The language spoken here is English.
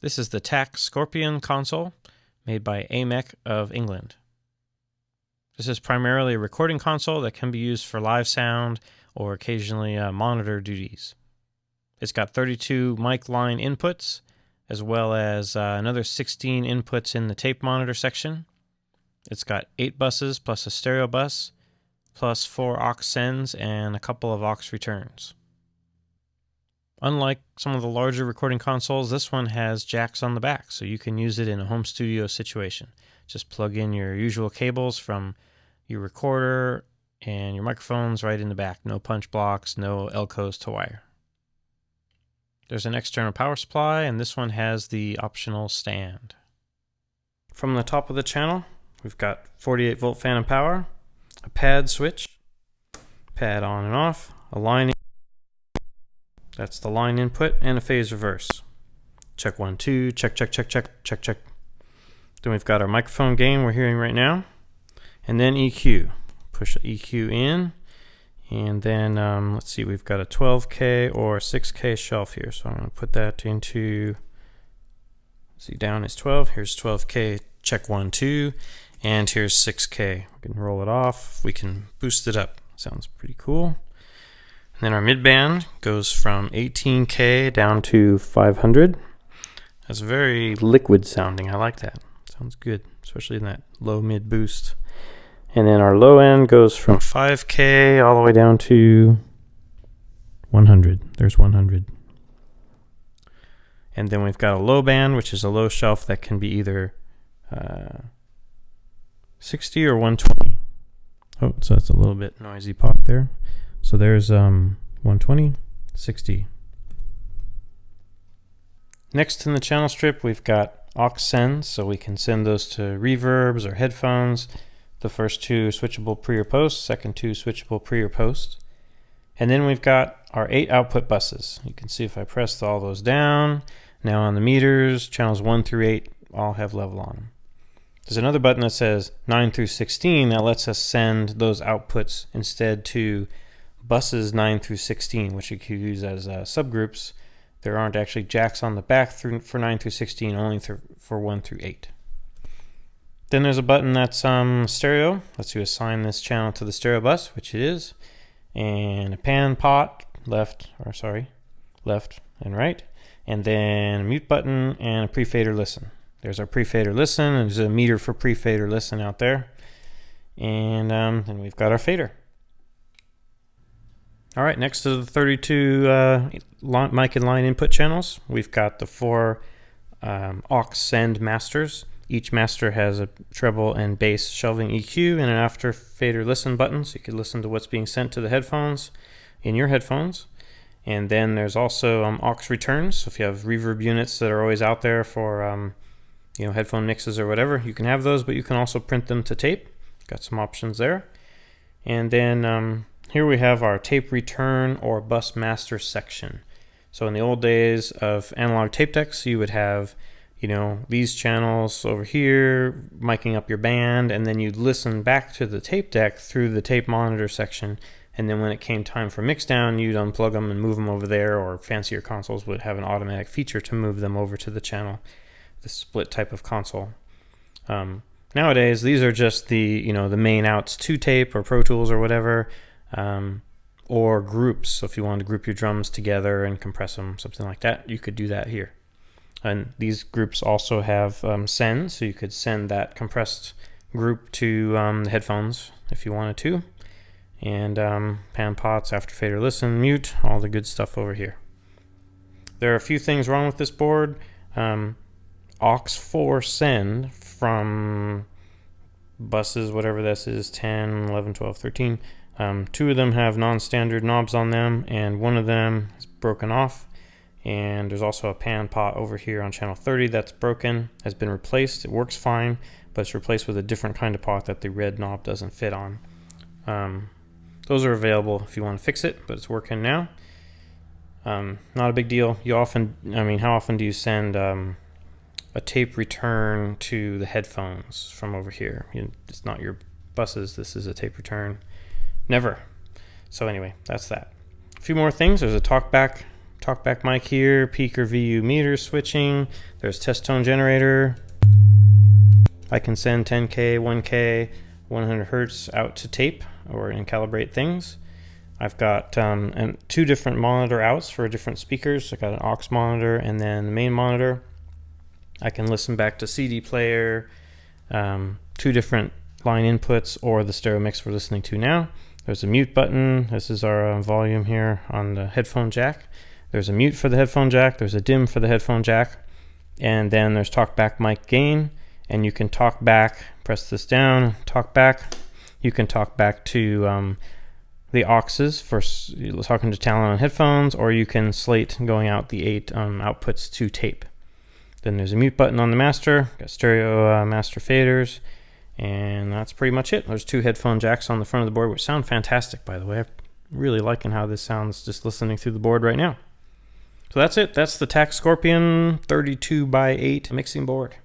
This is the TAC Scorpion console made by AMEK of England. This is primarily a recording console that can be used for live sound or occasionally monitor duties. It's got 32 mic line inputs as well as another 16 inputs in the tape monitor section. It's got 8 buses plus a stereo bus plus 4 aux sends and a couple of aux returns. Unlike some of the larger recording consoles, this one has jacks on the back, so you can use it in a home studio situation. Just plug in your usual cables from your recorder and your microphones right in the back. No punch blocks, no Elcos to wire. There's an external power supply, and this one has the optional stand. From the top of the channel, we've got 48 volt phantom power, a pad switch, pad on and off, a line. That's the line input, and a phase reverse. Check 1, 2, check, check, check, check, check, check. Then we've got our microphone gain we're hearing right now, and then EQ. Push the EQ in, and then let's see, we've got a 12K or 6K shelf here, so I'm going to put that into, see, down is 12, here's 12K, check 1, 2, and here's 6K. We can roll it off, we can boost it up. Sounds pretty cool. And then our mid-band goes from 18K down to 500. That's very liquid sounding. I like that. Sounds good, especially in that low mid boost. And then our low end goes from 5K all the way down to 100. There's 100. And then we've got a low band, which is a low shelf that can be either 60 or 120. Oh, so that's a little bit noisy pop there. So there's 120, 60. Next in the channel strip, we've got aux sends, so we can send those to reverbs or headphones. The first 2 switchable pre or post, second 2 switchable pre or post. And then we've got our 8 output buses. You can see if I press all those down, now on the meters, channels 1 through 8 all have level on them. There's another button that says 9 through 16 that lets us send those outputs instead to buses 9 through 16, which you can use as subgroups. There aren't actually jacks on the back for 9 through 16, only for 1 through 8. Then there's a button that's stereo. Lets you assign this channel to the stereo bus, which it is. And a pan pot, left and right. And then a mute button and a pre-fader listen. There's our pre-fader listen, and there's a meter for pre-fader listen out there. And then we've got our fader. All right, next to the 32 mic and line input channels, we've got the 4 aux send masters. Each master has a treble and bass shelving EQ and an after fader listen button, so you can listen to what's being sent to the headphones in your headphones. And then there's also aux returns. So if you have reverb units that are always out there for headphone mixes or whatever, you can have those, but you can also print them to tape. Got some options there. And then here we have our tape return or bus master section. So in the old days of analog tape decks, you would have these channels over here, miking up your band, and then you'd listen back to the tape deck through the tape monitor section, and then when it came time for mixdown, you'd unplug them and move them over there, or fancier consoles would have an automatic feature to move them over to the channel, the split type of console. Nowadays, these are just the main outs to tape or Pro Tools or whatever, or groups. So if you wanted to group your drums together and compress them, something like that, you could do that here. And these groups also have send, so you could send that compressed group to the headphones if you wanted to. And pan pots, after fader listen, mute, all the good stuff over here. There are a few things wrong with this board. Aux 4 send from buses, whatever this is, 10, 11, 12, 13. 2 of them have non-standard knobs on them, and one of them is broken off. And there's also a pan pot over here on channel 30 that's broken, has been replaced. It works fine, but it's replaced with a different kind of pot that the red knob doesn't fit on. Those are available if you want to fix it, but it's working now. Not a big deal. How often do you send a tape return to the headphones from over here? It's not your buses, this is a tape return. Never. So anyway, that's that. A few more things. There's a talkback talkback mic here, peak or VU meter switching. There's test tone generator. I can send 10K, 1K, 100 Hertz out to tape and calibrate things. I've got 2 different monitor outs for different speakers. I got an aux monitor and then the main monitor. I can listen back to CD player, 2 different line inputs, or the stereo mix we're listening to now. There's a mute button. This is our volume here on the headphone jack. There's a mute for the headphone jack. There's a dim for the headphone jack. And then there's talkback mic gain. And you can talk back, press this down, talk back. You can talk back to the auxes for talking to talent on headphones, or you can slate going out the 8 outputs to tape. Then there's a mute button on the master, got stereo master faders, and that's pretty much it. There's 2 headphone jacks on the front of the board, which sound fantastic, by the way. I'm really liking how this sounds just listening through the board right now. So that's it. That's the TAC Scorpion 32x8 mixing board.